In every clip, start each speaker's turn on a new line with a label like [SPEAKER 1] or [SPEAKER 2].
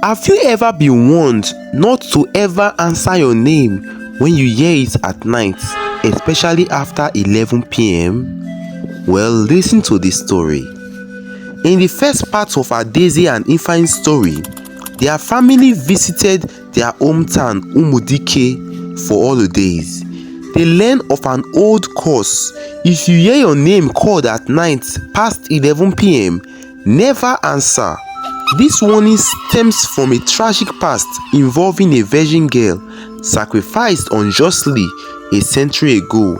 [SPEAKER 1] Have you ever been warned not to ever answer your name when you hear it at night, especially after 11 p.m.? Well, listen to this story. In the first part of Adaeze and Ifeanyi's story, their family visited their hometown Umudike for holidays. They learned of an old curse. If you hear your name called at night past 11 p.m., never answer. This warning stems from a tragic past involving a virgin girl sacrificed unjustly a century ago.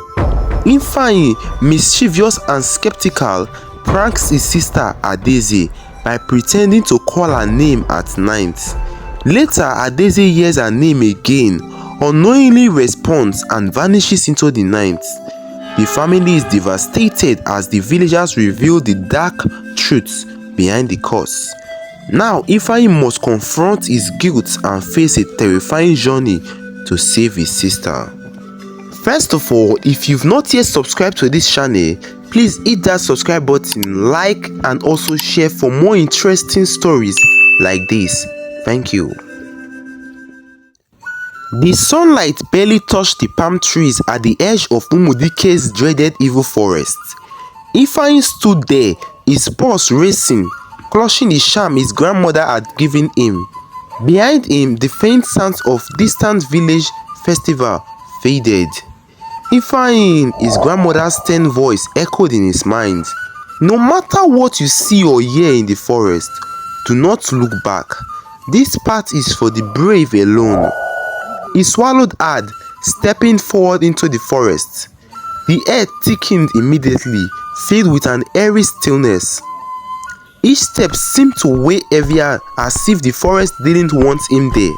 [SPEAKER 1] Ifeanyi, mischievous and skeptical, pranks his sister Adaeze by pretending to call her name at night. Later, Adaeze hears her name again, unknowingly responds and vanishes into the night. The family is devastated as the villagers reveal the dark truth behind the curse. Now, Ifeanyi must confront his guilt and face a terrifying journey to save his sister. First of all, if you've not yet subscribed to this channel, please hit that subscribe button, like and also share for more interesting stories like this. Thank you. The sunlight barely touched the palm trees at the edge of Umudike's dreaded evil forest. Ifeanyi stood there, his pulse racing, clutching the charm his grandmother had given him. Behind him, the faint sounds of distant village festival faded. Ifeanyi, his grandmother's stern voice echoed in his mind. No matter what you see or hear in the forest, do not look back. This path is for the brave alone. He swallowed hard, stepping forward into the forest. The air thickened immediately, filled with an eerie stillness. Each step seemed to weigh heavier, as if the forest didn't want him there.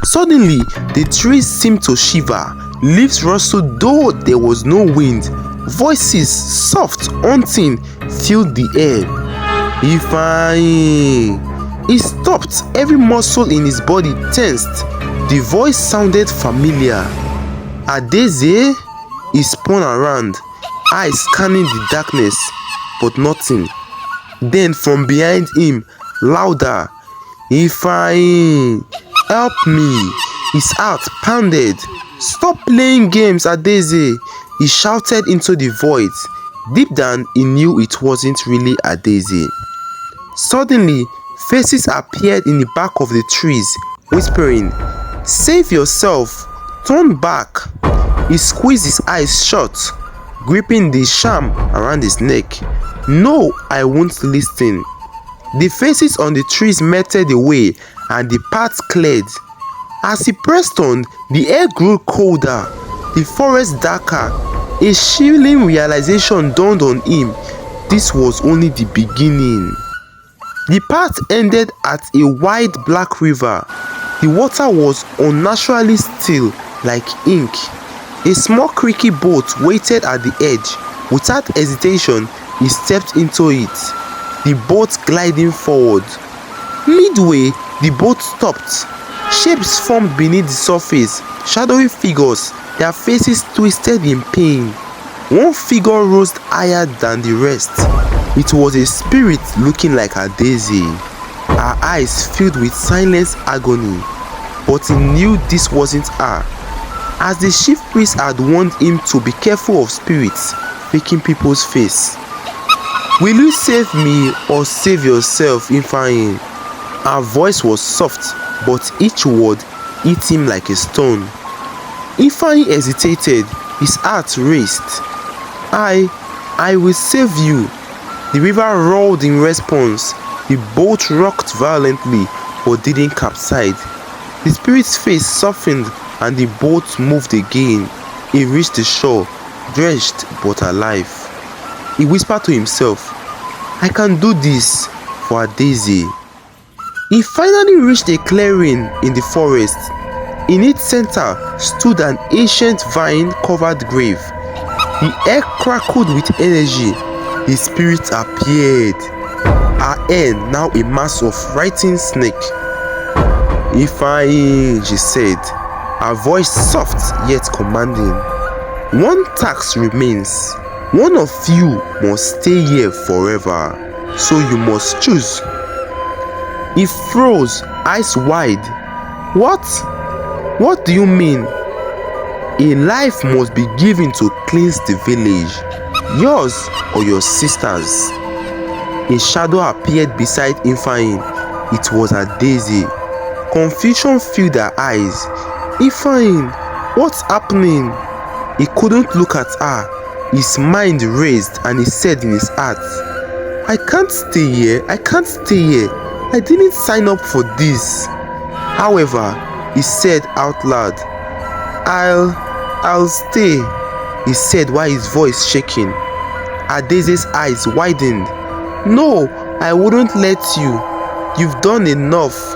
[SPEAKER 1] Suddenly, the trees seemed to shiver. Leaves rustled though there was no wind. Voices, soft, haunting, filled the air. Ifeanyi! He stopped, every muscle in his body tensed. The voice sounded familiar. Adaeze? He spun around, eyes scanning the darkness, but nothing. Then from behind him, louder, Ifeanyi, help me. His heart pounded. Stop playing games, Adaeze, he shouted into the void. Deep down, he knew it wasn't really Adaeze. Suddenly, faces appeared in the back of the trees, whispering, "Save yourself, turn back." He squeezed his eyes shut, gripping the charm around his neck. No, I won't listen. The faces on the trees melted away and the path cleared. As he pressed on, the air grew colder, the forest darker. A chilling realization dawned on him. This was only the beginning. The path ended at a wide black river. The water was unnaturally still, like ink. A small creaky boat waited at the edge. Without hesitation, he stepped into it, the boat gliding forward. Midway, the boat stopped. Shapes formed beneath the surface, shadowy figures, their faces twisted in pain. One figure rose higher than the rest. It was a spirit looking like Adaeze. Her eyes filled with silent agony, but he knew this wasn't her. As the chief priest had warned him to be careful of spirits faking people's face. Will you save me or save yourself, Ifeanyi? Her voice was soft, but each word hit him like a stone. Ifeanyi hesitated, his heart raced. I will save you. The river roared in response. The boat rocked violently, but didn't capsize. The spirit's face softened and the boat moved again. He reached the shore, drenched but alive. He whispered to himself, I can do this for Adaeze. He finally reached a clearing in the forest. In its center stood an ancient vine-covered grave. The air crackled with energy. The spirit appeared. Her hair now a mass of writhing snake. Ifeanyi, she said, her voice soft yet commanding. One task remains. One of you must stay here forever, so you must choose. He froze, eyes wide. What? What do you mean? A life must be given to cleanse the village, yours or your sister's. A shadow appeared beside Ifeanyi. It was Daisy. Confusion filled her eyes. Ifeanyi, what's happening? He couldn't look at her. His mind raced and he said in his heart, I can't stay here. I can't stay here. I didn't sign up for this. However, he said out loud, I'll stay, he said while his voice shaking. Adaise's eyes widened. No, I wouldn't let you. You've done enough.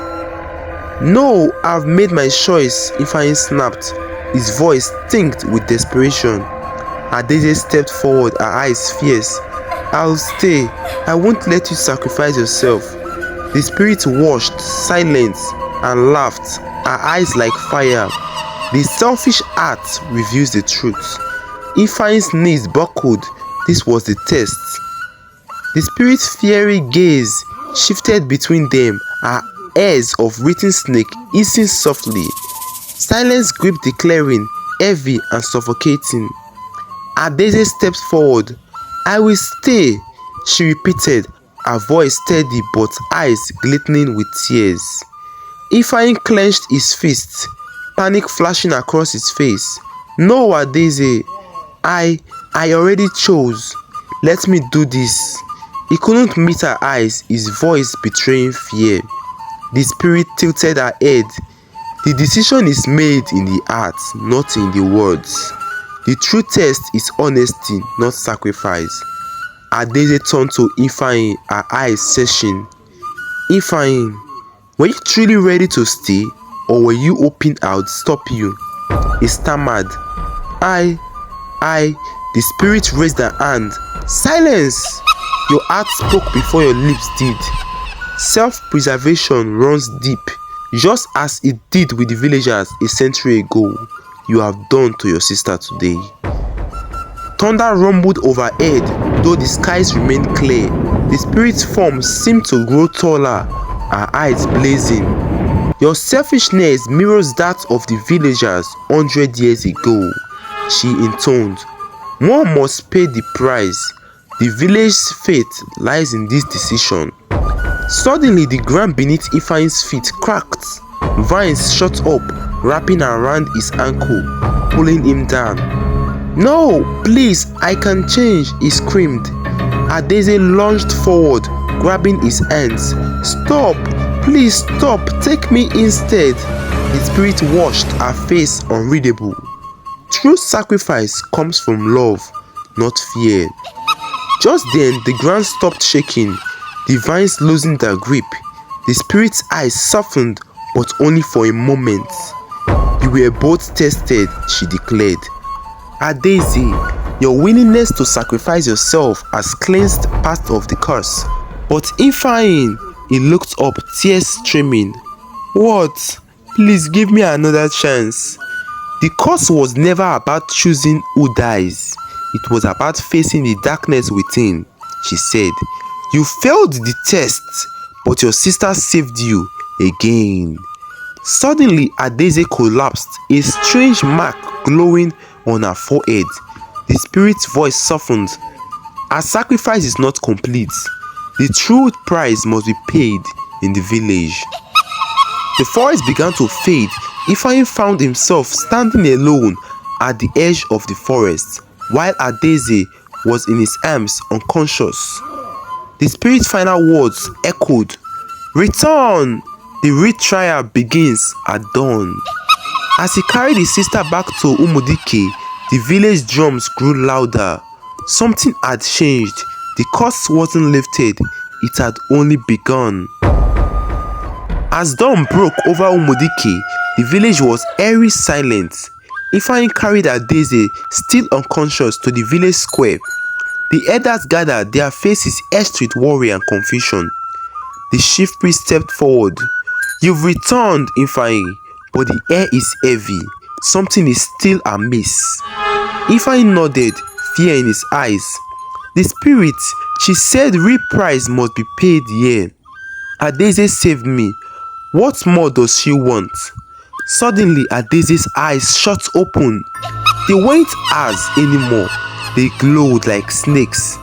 [SPEAKER 1] No, I've made my choice, Ifeanyi snapped, his voice tinged with desperation. Adaise stepped forward, her eyes fierce. I'll stay. I won't let you sacrifice yourself. The spirit watched, silent, and laughed, her eyes like fire. The selfish heart reveals the truth. Ifeanyi's knees buckled. This was the test. The spirit's fiery gaze shifted between them, her ears of written snake hissing softly. Silence gripped the clearing, heavy and suffocating. Adaise stepped forward. I will stay, she repeated, her voice steady but eyes glistening with tears. Ifeanyi clenched his fists, panic flashing across his face. No, Adaise, I already chose. Let me do this. He couldn't meet her eyes, his voice betraying fear. The spirit tilted her head. The decision is made in the heart, not in the words. The true test is honesty, not sacrifice. Adaise turned to Ifeanyi, her eyes searching. Ifeanyi, were you truly ready to stay, or were you hoping I would stop you? He stammered. The spirit raised her hand. Silence! Your heart spoke before your lips did. Self-preservation runs deep, just as it did with the villagers a century ago. You have done to your sister today. Thunder rumbled overhead, though the skies remained clear. The spirit's form seemed to grow taller, her eyes blazing. Your selfishness mirrors that of the villagers 100 years ago, she intoned. One must pay the price. The village's fate lies in this decision. Suddenly, the ground beneath Ifeanyi's feet cracked. Vines shot up, wrapping around his ankle, pulling him down. No, please, I can change, he screamed. Adaise lunged forward, grabbing his hands. Stop, please stop, take me instead. The spirit washed her face unreadable. True sacrifice comes from love, not fear. Just then, the ground stopped shaking, the vines loosened their grip. The spirit's eyes softened, but only for a moment. You were both tested, she declared. Adaise, your willingness to sacrifice yourself has cleansed part of the curse. But Ifeanyi, he looked up, tears streaming. What? Please give me another chance. The curse was never about choosing who dies. It was about facing the darkness within, she said. You failed the test, but your sister saved you again. Suddenly, Adaise collapsed, a strange mark glowing on her forehead. The spirit's voice softened. Our sacrifice is not complete. The true price must be paid in the village. The forest began to fade. Ifeanyi found himself standing alone at the edge of the forest, while Adaise was in his arms, unconscious. The spirit's final words echoed. Return! The retrial begins at dawn. As he carried his sister back to Umudike, the village drums grew louder. Something had changed. The curse wasn't lifted, it had only begun. As dawn broke over Umudike, the village was eerie silent. Ifeanyi carried Adaise, still unconscious, to the village square. The elders gathered, their faces etched with worry and confusion. The chief priest stepped forward. You've returned, Ifeanyi, but the air is heavy. Something is still amiss. Ifeanyi nodded, fear in his eyes. The spirit, she said, real price must be paid here. Adeze saved me. What more does she want? Suddenly, Adeze's eyes shut open. They weren't hers anymore. They glowed like snakes.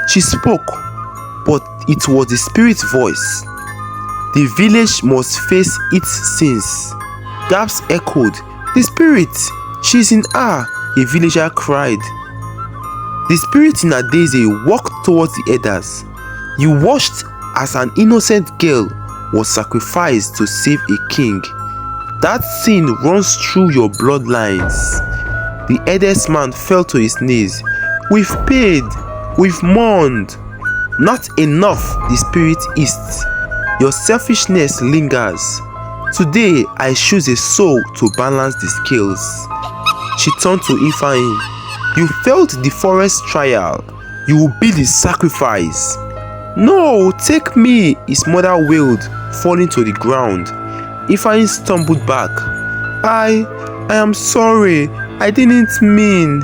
[SPEAKER 1] She spoke, but it was the spirit's voice. The village must face its sins. Gasps echoed. The spirit! She's in her! A villager cried. The spirit in Adeze walked towards the elders. You watched as an innocent girl was sacrificed to save a king. That sin runs through your bloodlines. The eldest man fell to his knees. We've paid. We've mourned. Not enough, the spirit hissed. Your selfishness lingers. Today, I choose a soul to balance the scales. She turned to Ifeanyi. You failed the forest trial. You will be the sacrifice. No, take me, his mother wailed, falling to the ground. Ifeanyi stumbled back. I am sorry. I didn't mean.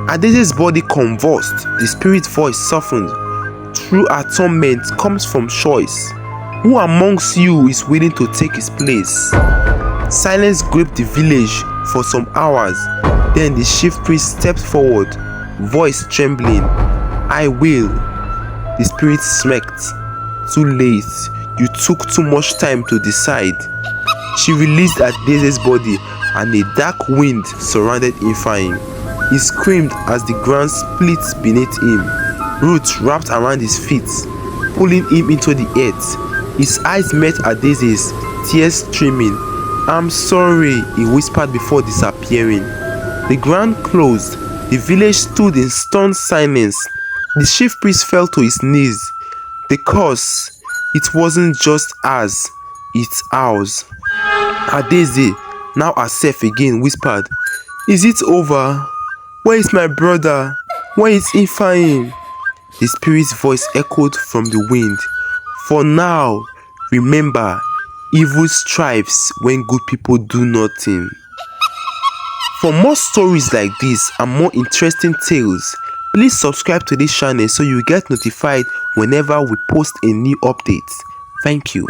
[SPEAKER 1] Adeze's body convulsed. The spirit's voice softened. True atonement comes from choice. Who amongst you is willing to take his place? Silence gripped the village for some hours. Then the chief priest stepped forward, voice trembling. I will. The spirit smirked. Too late. You took too much time to decide. She released Adeze's body and a dark wind surrounded Ifeanyi. He screamed as the ground split beneath him. Roots wrapped around his feet, pulling him into the earth. His eyes met Adeze's, tears streaming. I'm sorry, he whispered before disappearing. The ground closed. The village stood in stunned silence. The chief priest fell to his knees. The curse, it wasn't just ours, it's ours. Adeze, now herself again, whispered, Is it over? Where is my brother? Where is Ifeanyi? The spirit's voice echoed from the wind. For now, remember, evil strives when good people do nothing. For more stories like this and more interesting tales, please subscribe to this channel so you get notified whenever we post a new update. Thank you.